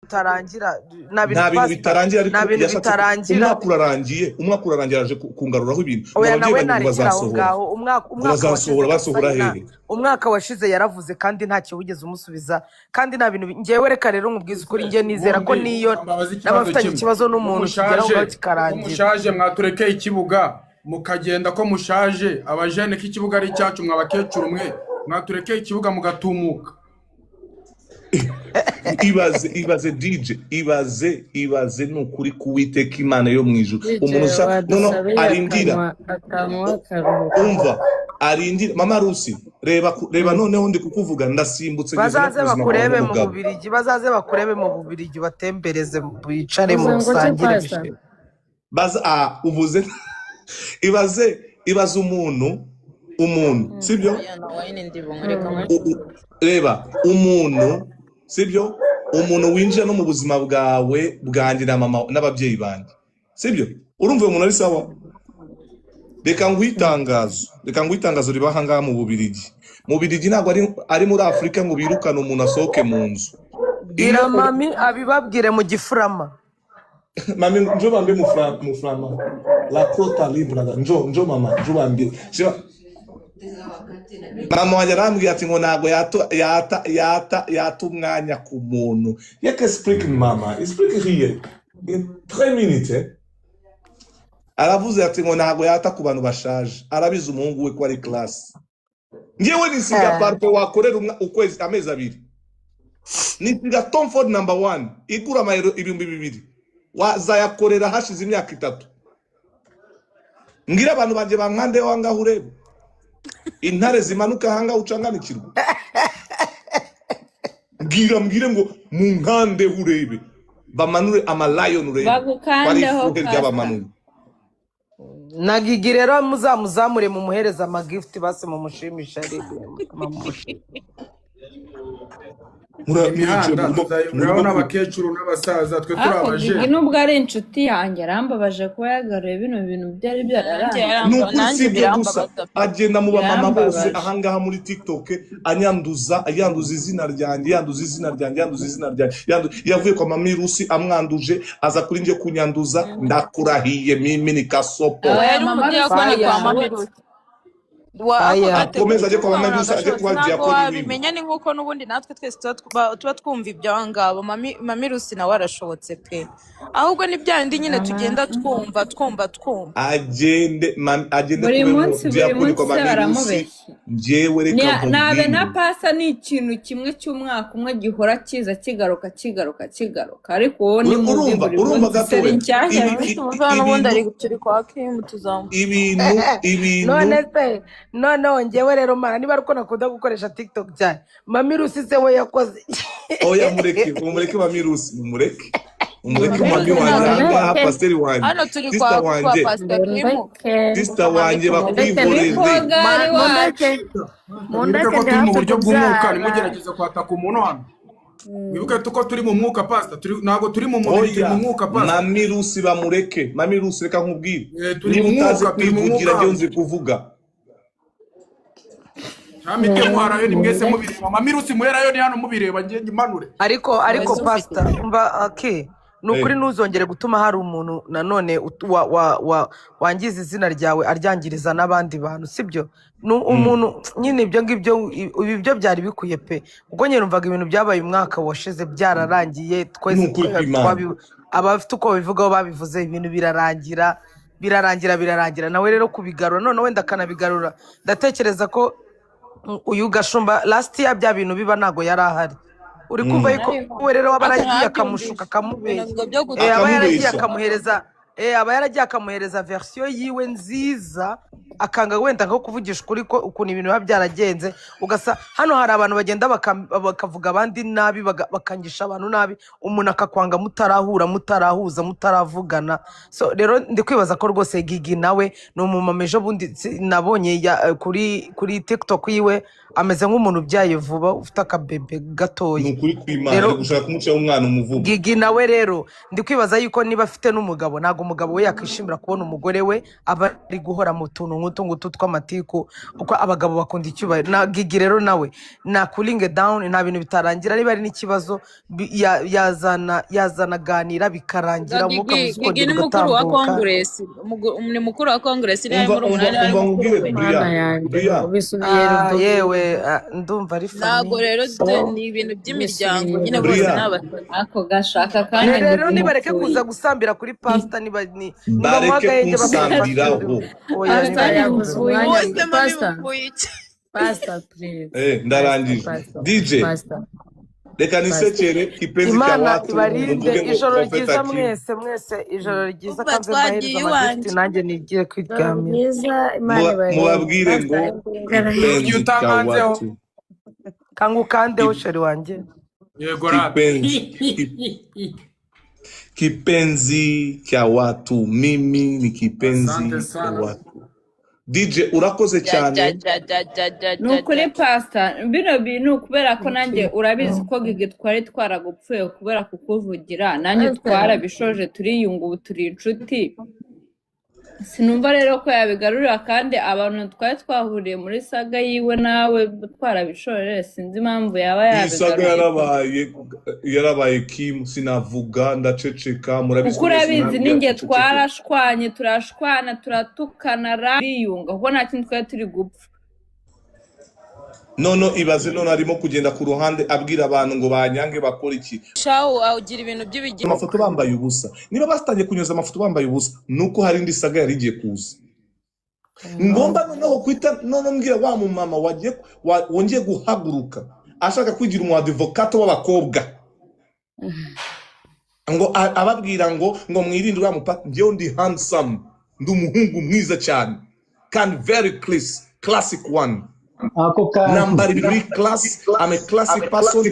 bitarangira nta bintu bitarangira ariko yashatse umwaka urarangiye aje kungaruraho ibintu nawe narekeraho bazasohora basohora hehe umwaka washize yaravuze kandi ntacyo wigeze umusubiza kandi nta bintu ngewe reka rero nkubwiza ukuri nge nizera ko niyo n'abafitanye ikibazo n'umuntu kigeraho kikarangira mushaje mwaturekeye ikibuga mukagenda ko mushaje abajene ko ikibuga ari icyacu mwabakecuru mwe mwaturekeye ikibuga mugatumuka ibaze DJ ibaze nukuri kuwiteka Imana yo mwijuru umuntu arindira umva arindira mama Rusi reba noneho ndi kukuvuga ndasimbutse bazaze bakurebe mu Bubirigi batembereze bicare mu sangire uvuze ibaze umuntu sibyo reba umuntu sibyo umuntu winjira no mu buzima bwawe bwanjye na mama n'ababyeyi banje sibyo urumva umuntu ari sawa reka ngwitangazo ribaha ngaha mu Bubirigi ntabwo ari muri Afrika ngo birukane umuntu asohoke mu nzu bwira mami abibabwire mu gifurama mami njo bambe mu frama la prota libra njo mama njo bambe mama wanjye arambwira ati ngo ntabwo yata umwanya ku muntu yeke speak mama speak here in 3 minutes aravuze ati ngo ntabwo yata ku bantu bashaje arabiza umuhungu we ko ari class ngewe nisiga parpe wakorera ukwezi amezi 2 nisiga Tom Ford number 1 igura amayero 2,000 wazayakorera hashize imyaka 3 ngira abantu banje bankande wanga urebe intare zimanuka hanga ucanganikirwa mbwire ngo mu nkande urebe bamanure amalion urebe bari fuhe ry'abamanure nagigi rero muzamure mu muhereza amagift base mu mushimisha urabona abakecuru n'abasaza twe turabaje nubwo ari inshuti yanjye arambabaje kuba yagaruye bino bintu byari byararangiye nuko sibyo gusa agenda mu bamama bose ahangaha muri TikTok yanduza izina ryanjye yavuye kwa Mami Rusi amwanduje aza kuri nje kunyanduza ndakurahiye mimi ni kasopo akomeza aje kwa Mami Rusi aje kwagiye akora bimenya ni nkuko nubundi natwe twese tuba twumva ibyo ngabo Mami Rusi nawe arashobotse pe ahubwo ni byandi nyine tugenda twumva agende buri munsi baramubeshya njewe reka nabe na pasa ni ikintu kimwe cy'umwaka umwe gihora kiza kigaruka ariko wowe ni muri urumva gatoya n'ubundi ari turi kwa Kim tuzamu ibintu none ngewe rero mana niba ariko nakunda gukoresha TikTok cyane Mami Rusi se we yakoze oya mureke Mami Rusi umureke Mami wanjye pasiteri wanjye hano turi kwa pasiteri sister wanjye bakwihoreze mundeke ko turi mu buryo bw'umwuka nimugerageza kwataka umuntu hano wibuke tuko turi mu mwuka pastor ntago turi mu mubiri turi mu mwuka pastor Mami Rusi bamureke Mami Rusi reka nkubwire niba utazi kwivugira nge nzi kuvuga Hamite mwarayo ni mwese mubireba Mami Rusi muherayo ni hano mubireba nge ngimanure ariko pastor umva nukuri ntuzongere gutuma hari umuntu nanone wangiza izina ryawe aryangiriza n'abandi bantu sibyo umuntu nyine ibyo ngibyo ibyo byari bikuye pe ubwo nyine numvaga ibintu byabaye umwaka washize byararangiye twese abafite uko babivugaho babivuze ibintu birarangira nawe rero kubigarura none wenda akanabigarura ndatekereza ko uyu Gashumba last year bya bintu biba nago yari ahari uri kumva yuko we rero abaragiye akamushuka akamubeshya aba yaragiye akamuhereza version yiwe nziza akanga wenda nko kuvugisha ukuri ko ukuntu ibintu biba byaragenze ugasa hano hari abantu bagenda bakavuga abandi nabi bakangisha abantu nabi umuntu akakwanga mutarahuza mutaravugana so rero ndi kwibaza ko rwose Gigi nawe ni umumama ejo bundi nabonye kuri TikTok yiwe ameze nk'umuntu byaye vuba ufite akabebe gatoya nukuri kwimana gushaka kumuca umwana umuvugo Gigi nawe rero ndi kwibaza yuko niba afite n'umugabo nago ntabwo umugabo we yakwishimira kubona umugore we aba ari guhora mu tuntu nk'utu ngutu tw'amatiku uko abagabo bakunda icyubahiro na Gigi rero nawe na cooling down nta bintu bitarangira niba ari n'ikibazo yazanaganira bikarangira umwuka mwiza Gigi ni ukongera mukuru wa ugatambuka Congress ni mukuru wa Congress niwe muri umunani ari umva mukuru nkubwire we Bria yewe ndumva ari ntabwo funny rero so ni ibintu by'imiryango nyine bose Bria n'abatatu ako gashaka kanya rero ngo nibareke umupfuye kuza gusambira kuri pastor niba bareke agahenge kumusambiraho oya pastor yabuze umwanya bose mami pastor mupfuye iki pastor please ndarangije pastor DJ pastor reka nisekere kipenzi cha imana watu ibarinde mvuge ngo ijoro Prophet ryiza Hakim mwese ijoro ryiza umva kanze mbahereza twagiye amagifiti iwanjye nanjye nigiye kwiryamira mwiza imana ibarinde mubabwire ngo kipenzi cha utankanzeho watu kanga ukandeho sheri wanjye yego rata kipenzi cha watu mimi ni kipenzi asante cha sana watu DJ urakoze cyane ni ukuri pastor bino bintu kubera ko nanjye urabizi ko Gigi twari twaragupfuye kubera kukuvugira nanjye twarabishoje turiyunga ubu turi inshuti sinumva rero ko yabigarurira kandi abantu twari twahuriye muri saga yiwe nawe twarabishoje sinzi impamvu yaba isaga yabigaruye yarabaye Kim sinavuga ndaceceka murabizi kuko urabizi ninjye twarashwanye turashwana turatukana riyunga kuko nta kintu twari turi gupfa nono ibaze none arimo kugenda ku ruhande abwira abantu ngo banyange bakora iki shawo ugira ibintu by'ibigiro amafoto bambaye ubusa niba bastangiye kunyoza amafoto bambaye ubusa nuko hari indi saga yari igiye kuza ngomba noneho kwita none mbwira wa mu mama wongeye guhaguruka ashaka kwigira umu advocate w'abakobwa ngo ababwira ngo mwirinde wa mupa njyewe ndi handsome ndi umuhungu mwiza cyane kandi very classic one number 3 class I'm a classic person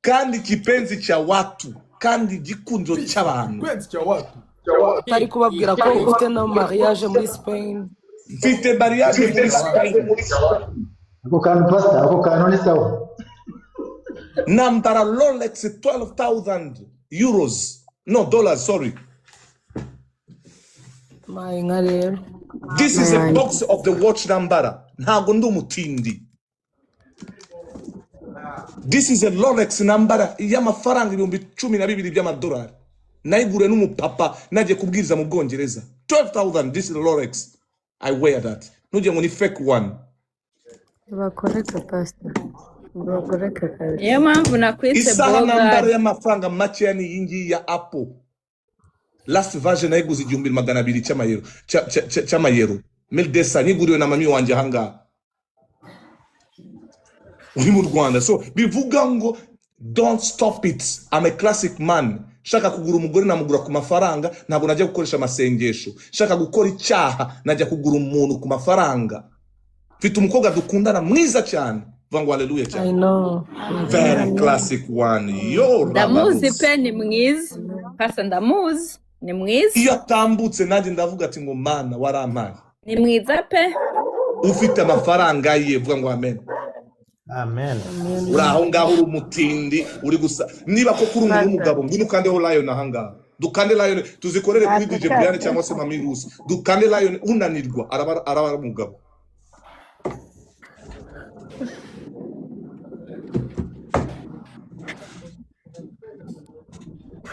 kandi kipenzi cha watu kandi gikundiro cy'abantu tari kubabwira ko ufite na mariage muri Spain mfite mariage muri Spain ako kantu ni sawa nambara Rolex 12,000 euros no dollars sorry mayinga rero this is a box of the watch nambara ntago ndi umutindi this is a Rolex nambara y'amafaranga 12,000 by'amadolari nayigure n'umupapa naje kubwiriza mu Bwongereza 12,000 this is a Rolex I wear that nuje ngo ni fake one bakoreka pastor bakoreka kazi iyo mpamvu nakwitse isaha nambara y'amafaranga make yani yingi ya Apple last version nayiguze 2,200 cy'amayero 1200 niguriwe na mami wanje hanga uri mu Rwanda so bivuga ngo don't stop it I'm a classic man shaka kugura umugore namugura ku mafaranga ntabwo najya gukoresha amasengesho shaka gukora icyaha najya kugura umuntu ku mafaranga mfite umukobwa dukundana mwiza cyane vango haleluya cyane I know very classic one yo ndamuzi pe ni mwiza pasa ndamuzi ni mwiza iyo atambutse nanjye ndavuga ati ngo mana warampaye ni mwiza pe ufite amafaranga ye vuga ngo amen amen uraho ngaho uri umutindi uri gusa niba ko kuri umuntu w'umugabo ngwino ukandeho Lion ahanga dukande Lion tuzikorere kuri DJ Brian cyangwa se Mami Rusi dukande Lion unanirwa araba umugabo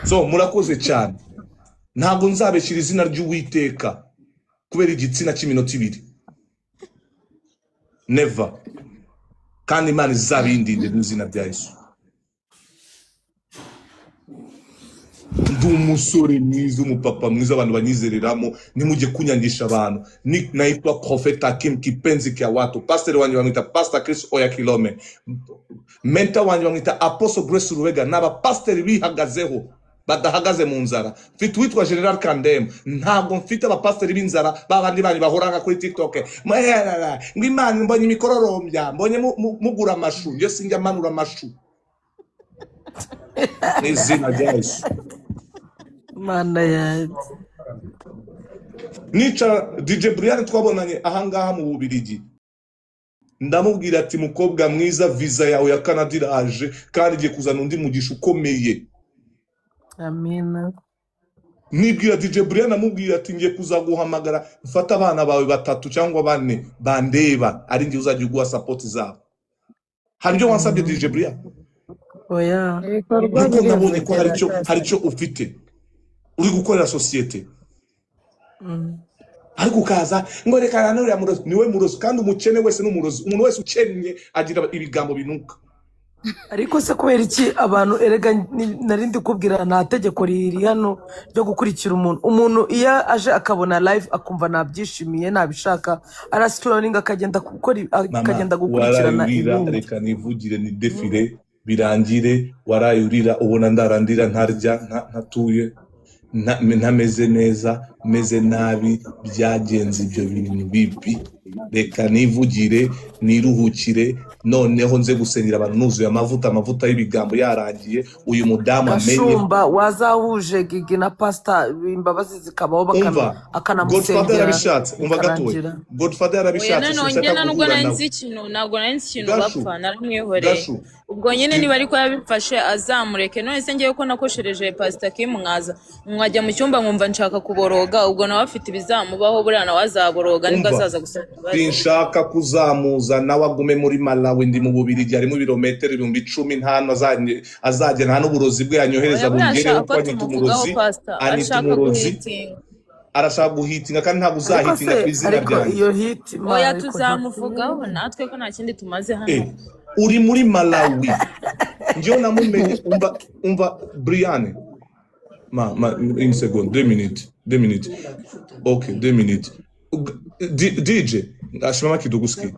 so murakoze cyane ntabwo nzabeshyira izina ry'Uwiteka kubera igitsina cy'iminota 2 never kandi Imana izabindinde n'izina rya Yesu ndi umusore mwiza umupapa mwiza abantu banyizereramo nimujye kunyangisha abantu naitwa Prophet Hakim kipenzi kya watu pastor wanjye bamwita Pastor Chris Oya Kilome mentor wanjye bamwita Apostle Grace Ruwega n'aba pastor bihagazeho badahagaze mu nzara mfite witwa General Kandem ntabwo mfite abapasiteri b'inzara babandi bandi bahoranga kuri TikTok ngo Imana mbonye imikororombya mbonye mugura amashu nje sinjya manura amashu n'izina rya Yesu mana yanjye nica DJ Brian twabonanye ahangaha mu Bubiligi ndamubwira ati mukobwa mwiza visa yawe ya Canada iraje kandi igiye kuzana undi mugisha ukomeye. Amina. Nibwira DJ Brian amubwira ati ngiye kuzaguhamagara mfata abana bawe 3 cyangwa 4 bandeba ari ngiye uzajya uguha support zabo. Hari byo wansabye DJ Brian? Oya. Nuko nabonye ko hari cyo ufite uri gukorera societe. Ariko ukaza ngo reka nanuriya murozi niwe murozi kandi umukene wese n'umurozi. Umuntu wese ukennye agira ibigambo binuka. Ariko se kubera iki abantu erega narindi kubwira nta tegeko riri hano ryo gukurikira umuntu iyo aje akabona live akumva nabyishimiye nabishaka arascrolling akagenda gukurikirana ibintu. Reka nivugire ni defile birangire warayurira ubona ndarandira ntarya ntatuye ntameze neza meze nabi byagenze ibyo bintu bibi. Reka nivugire niruhukire noneho nze gusenyera abantu nuzuye amavuta y'ibigambo yarangiye. Uyu mudamu amenye Gashumba wazahuje Gigi na Pastor imbabazi zikabaho akanamusengera. Godfather yarabishatse umva gatoya. Godfather yarabishatse sinshaka nubwo nanzi ikintu ntabwo nanzi ikintu bapfa naramwihoreye. Ubwo nyine niba ariko yabifashe azamureke. None se ngiye ko nakoshereje Pastor Kim mwajya mu cyumba nkumva nshaka kuboroga. Ubwo nawe afite ibizamubaho buriya nawe azaboroga nibwo azaza gusaba. Sinshaka kuzamuza nawe agume muri Malawi ndi mu Bubiligi ari mu birometero 10,000 ntano azajya nta n'uburozi bwe yanyohereza bungere ko anyita umurozi anyita umurozi. Arashaka guhitinga kandi ntabwo uzahitinga ku izina ryanjye. Iyo hit oya tuzamuvugaho natwe ko nta kindi tumaze hano. Uri muri Malawi njyo namumenye umva Brian une seconde 2 minutes okay 2 minutes DJ ashimama kiduguski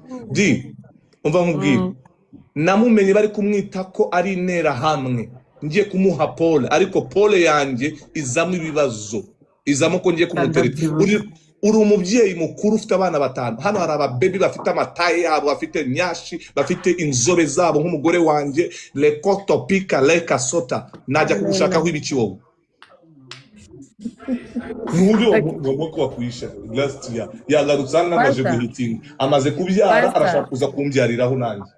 umva nkubwira namumenye bari kumwita ko ari intera hamwe ngiye kumuha pole ariko pole yanjye izamo ibibazo izamo ko ngiye kumutereta. Uri umubyeyi mukuru ufite abana 5 hano hari ababebi bafite amataye yabo bafite nyashi bafite inzobe zabo nk'umugore wanjye leko topika leka sota najya kugushakaho ibiki wowe Nubyo wako wakwisha last year yagarutsana n'amaje guhitinga amaze kubyara arashaka kuza kumbyariraho nanjye.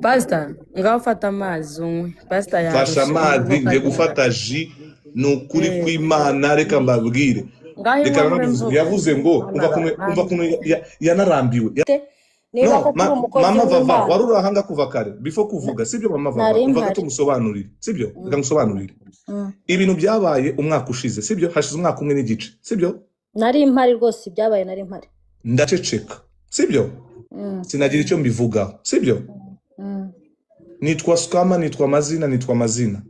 Pastor ngaho fata amazi umwe. Pastor fasha amazi ngiye gufata ji n'ukuri kw'Imana reka mbabwire. Reka yavuze ngo umva kuno yanarambiwe. No, mama vava warura hanga kuva kare before kuvuga sibyo mama vava umva gato musobanurire sibyo reka musobanurire ibintu byabaye umwaka ushize sibyo hashize umwaka umwe n'igice sibyo nari impari rwose byabaye nari impari ndaceceka sibyo sinagira icyo mbivugaho sibyo nitwa skama nitwa mazina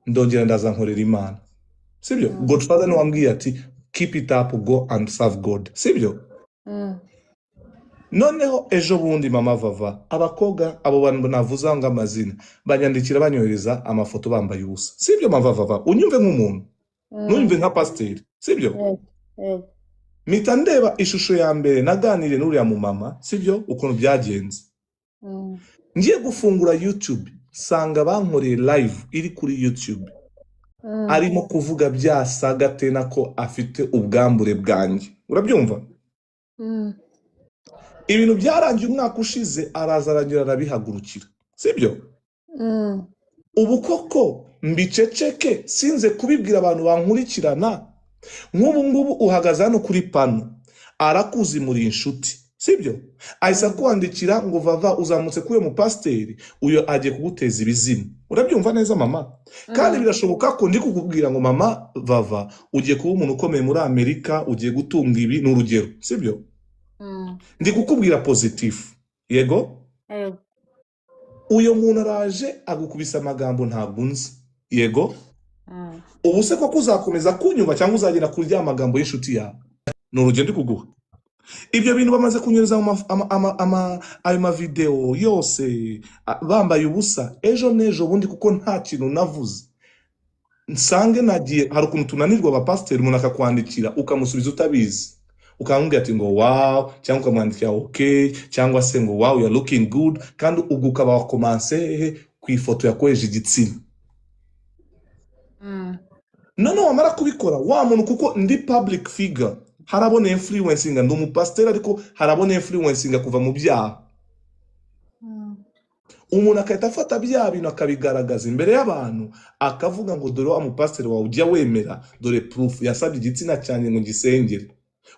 ndongera ndaza nkorera Imana sibyo Godfather no wambwiye ati keep it up go and serve God sibyo noneho ejo bundi mama vava abakobwa abo bantu navuza ngo amazina banyandikira banyohereza amafoto bambaye ubusa sibyo mama vava unyumve nk'umuntu nunyumve nka pasteur sibyo mita ndeba ishusho ya mbere naganire n'uriya mu mama sibyo ukuntu byagenze ngiye gufungura YouTube sanga bankoreye live iri kuri YouTube arimo kuvuga byasaga tena ko afite ubwambure bwanjye urabyumva ibintu byarangiye umwaka ushize araza aragira arabihagurukira sibyo ubu koko mbiceceke sinze kubibwira abantu bankurikirana nk'ubu ngubu uhagaze hano kuri pano arakuzi muri inshuti sibyo ahise kwandikira ngo vava uzamutse kuyo mu pasiteri uyo agiye kuguteza ibizima urabyumva neza mama kandi birashoboka ko ndi kukubwira ngo mama vava ugiye kuba umuntu ukomeye muri Amerika ugiye gutunga ibi n'urugero sibyo ndi kukubwira positif yego uyo muntu araje agukubisa amagambo ntabwo nzi yego ubu se ko kuzakomeza kunyumva cyangwa uzagera kurya amagambo y'inshuti yawe n'urugendo ndi kuguha ibyo bintu bamaze kunyereza ayo mavideo yose bambaye ubusa ejo nejo bundi kuko nta kintu navuze nsange nagiye hari ukuntu tunanirwa abapasiteri umuntu akakwandikira ukamusubiza utabizi ukamubwira ati ngo wow cyangwa ukamwandikira okay cyangwa se ngo wow you are looking good kandi ubwo ukaba wakomanse ku ifoto yakoresheje igitsina none wamara kubikora wa muntu kuko ndi public figure harabona influencing ndi umupasiteri ariko harabona influencing kuva mu byaha. Umuntu akahita afata bya bintu akabigaragaza imbere y'abantu akavuga ngo dore wa mupasiteri wawe ujya wemera, dore proof yasabye igitsina cyane ngo gisengere.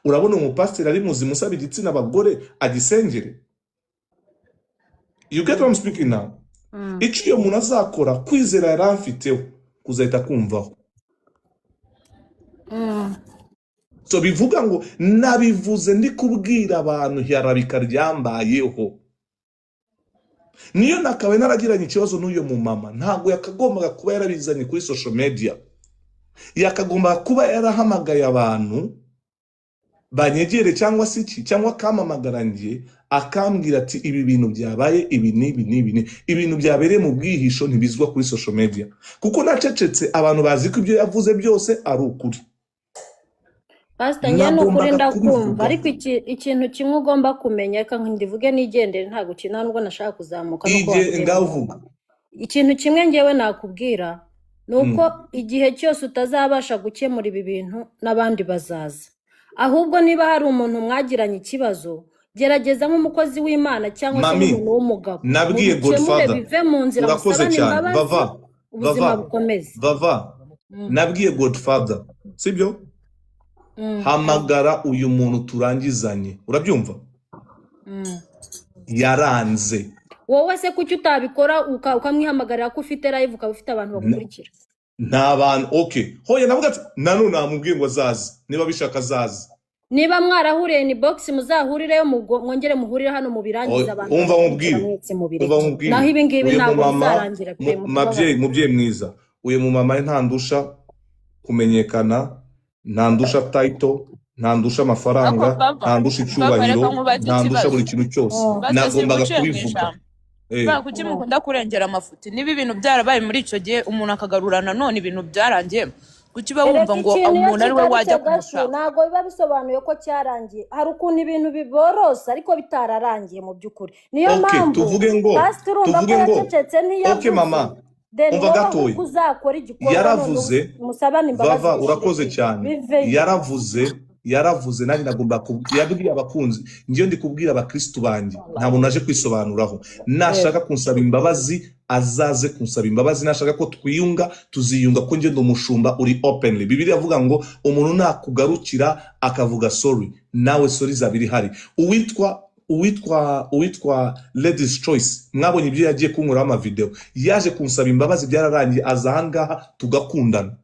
Urabona umupasiteri ari muzima usaba igitsina abagore agisengere? You get what I'm speaking now? Icyo iyo umuntu azakora kwizera yaramfiteho kuzahita kumvaho. So bivuga ngo nabivuze ndi kubwira abantu yarabika ryambayeho. Niyo nakawe naragiranye ikibazo n'uyo mu mama, ntago yakagombaga kuba yarabizanye kuri social media. Yakagombaga kuba yarahamagaye abantu banyegere cyangwa se iki cyangwa kamamagarangiye akambwira ati ibi bintu byabaye ibi nibi ibintu byabereye mu bwihisho ntibizwa kuri social media, kuko nacecetse abantu bazi ko ibyo yavuze byose ari ukuri. Pastor njye n'ukuri ndakumva, ariko ikintu kimwe ugomba kumenya, reka ndivuge nigendere ntago kina nubwo nashaka kuzamuka no ndavuga. Ikintu kimwe ngewe nakubwira nuko igihe cyose utazabasha gukemura ibi bintu n'abandi bazaza. Ahubwo niba hari umuntu mwagiranye ikibazo, gerageza nk'umukozi w'Imana cyangwa se umuntu w'umugabo. Nabwiye Godfather bive mu nzira urakoze cyane. Bava nabwiye Godfather sibyo? Hamagara uyu muntu turangizanye, urabyumva? Yaranze. Wowe se kuki utabikora ukamwihamagarira ko ufite live ukaba ufite abantu bagukurikira? Nta bantu. Okay, hoya navuga ati nano namubwiye ngo azaze, niba bishaka azaze. Niba mwarahuriye ni box muzahurireyo mwongere muhurire hano mu birangiza abantu. Umva nkubwire. Naho ibi ngibi ntabwo bizarangira pe. Mubyeyi mwiza, uyu mu mama ntandusha kumenyekana, ntandusha title, ntandusha amafaranga, ntandusha icyubahiro, ntandusha buri kintu cyose. Nagombaga kubivuga. Kuki mukunda kurengera amafuti? Niba ibintu byarabaye muri icyo gihe umuntu akagarurana none ibintu byarangiye, kuki bawumva ngo umuntu ari we wajya kumushaka? Ntago biba bisobanuye ko cyarangiye. Hari ukuntu ibintu biborose ariko bitararangiye mu by'ukuri. Niyo mpamvu tuvuge ngo okay mama, umva gatoya, yaravuze Bava urakoze cyane, yaravuze nari nagomba yabwiye abakunzi ngiyo ndi kubwira abakristo banjye, ntabwo naje kwisobanuraho. Nashaka kunsaba imbabazi azaze kunsaba imbabazi, nashaka ko twiyunga tuziyunga, ko ngiye ndumushumba uri openly. Bibiliya avuga ngo umuntu nakugarukira akavuga sorry, nawe sorry zabiri hari. Uwitwa Ladies Choice, mwabonye ibyo yagiye kunkuraho ama video, yaje kunsaba imbabazi byararangiye, azahangaha tugakundana.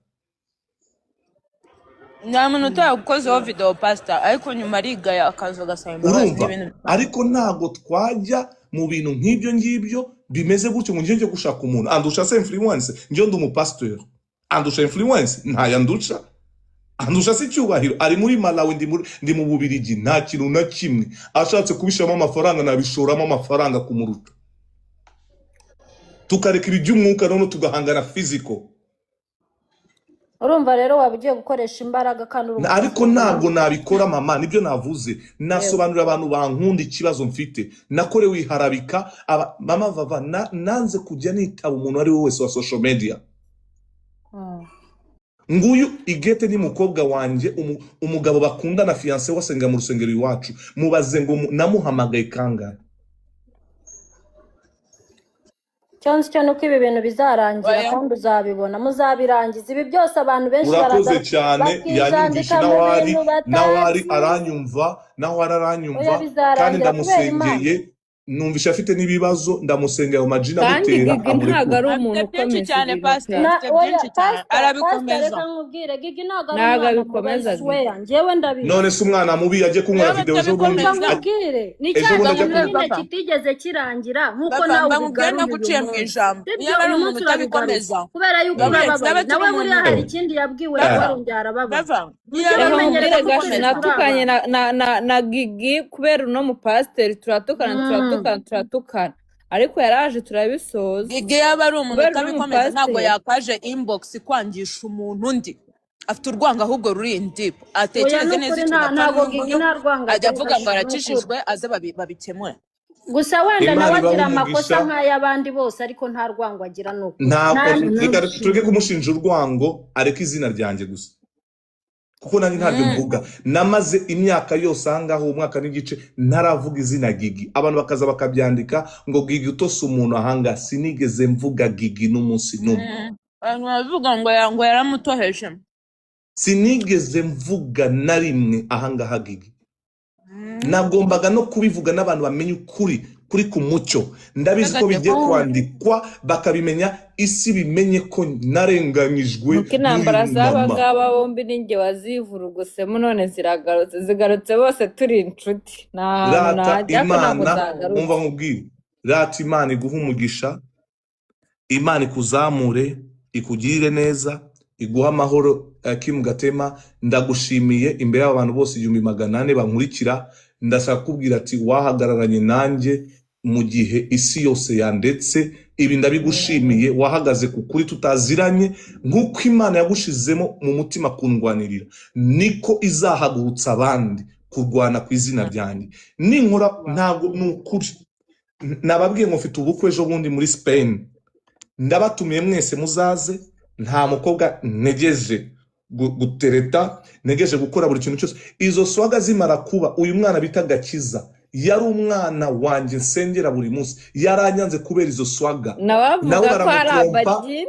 Nyamuntu utagukozeho video pastor, ariko nyuma arigaya akaza gasaba imbabazi. Ariko ntago twajya mu bintu nk'ibyo ngibyo bimeze gutyo ngo ngiye gushaka umuntu andusha se influence. Ngiye ndi umupastor andusha influence, ntayandusha. Andusha se cyubahiro, ari muri Malawi ndi mu Bubirigi, nta kintu na kimwe. Ashatse kubishamo amafaranga nabishoramo amafaranga kumuruta. Tukareka iby'umwuka none tugahangana physical. Urumva rero wabugiye gukoresha imbaraga kandi ariko ntabwo nabikora mama, nibyo navuze. Nasobanurira abantu bankunda ikibazo mfite. Nakore wiharabika mama Vava, nanze kujya nitaba umuntu ari we wese wa social media. Nguyu Igete ni mukobwa wanje, umugabo bakundana fiancé wasenga mu rusengero iwacu. Mubaze ngo namuhamagaye kangahe. Cyonse cyo nuko ibi bintu bizarangira kandi uzabibona, muzabirangiza ibi byose. Abantu benshi barakoze cyane, yanyumvisha nawari aranyumva, kandi ndamusengeye. Numvisha afite nibibazo, ndamusengeye mu majina gutera ntago ari umuntu ukomeye cyane pastor, arabikomeza. Reka nkubwire Gigi ntago abikomeza. Ngewe ndabizi. None se umwana mubi yaje kunkora video ejo bundi. Nicyaga kitigeze kirangira nkuko nawe ubugana guciye mu ijambo. Iyo ari umuntu utabikomeza kubera yuko nawe muri hari ikindi yabwiwe warungyara baba. Natukanye na Gigi kubera uno mu pastor turatukana ariko yaraje turabisoza. Gigi yaba ari umuntu utabikomeza ntabwo yakaje inbox kwangisha umuntu undi. Afite urwanga ahubwo ruri deep, atekereze neza icyo ajya avuga ngo arakishijwe aze babikemura. Gusa wenda nawe agira amakosa nk'ay'abandi bose ariko nta rwango agira. Nuko ntabwo tuge kumushinja urwango, areka izina ryanjye gusa. kuko nanjye ntabyo mvuga. Namaze imyaka yose ahangaho umwaka n'igice ntaravuga izina Gigi. Abantu bakaza bakabyandika ngo Gigi utose umuntu ahanga. Sinigeze mvuga Gigi n'umunsi n'umwe. Abantu bavuga ngo yaramutoheje. Sinigeze mvuga na rimwe ahangaha Gigi. Nagombaga no kubivuga n'abantu bamenye ukuri kuri ku mucyo. Ndabizi ko bigiye kwandikwa bakabimenya, isi bimenye ko narenganyijwe. Nuko intambara z'abangaba bombi ninjye wazivurugusemo, none zigarutse bose turi inshuti. Rata Imana, umva nkubwire, rata Imana iguha umugisha, Imana ikuzamure, ikugirire neza, iguha amahoro. Kim Gatema, ndagushimiye imbere y'abantu bose 1400 bankurikira. Ndashaka kubwira ati wahagararanye nanjye mu gihe isi yose yandetse. Ibi ndabigushimiye, wahagaze ku kuri tutaziranye. Nk'uko Imana yagushizemo mu mutima kundwanirira, niko izahagurutsa abandi kurwana ku izina ryanjye. Ninkora ntabwo nukuri. Nababwiye ngo mfite ubukwe ejo bundi muri Spain. Ndabatumiye mwese muzaze. Nta mukobwa negeje gutereta, negeje gukora buri kintu cyose. Izo swaga zimara kuba, uyu mwana bita Gakiza yari umwana wanjye nsengera buri munsi. Yaranyanze kubera izo swaga. Nawe bavuga ko ari abagire.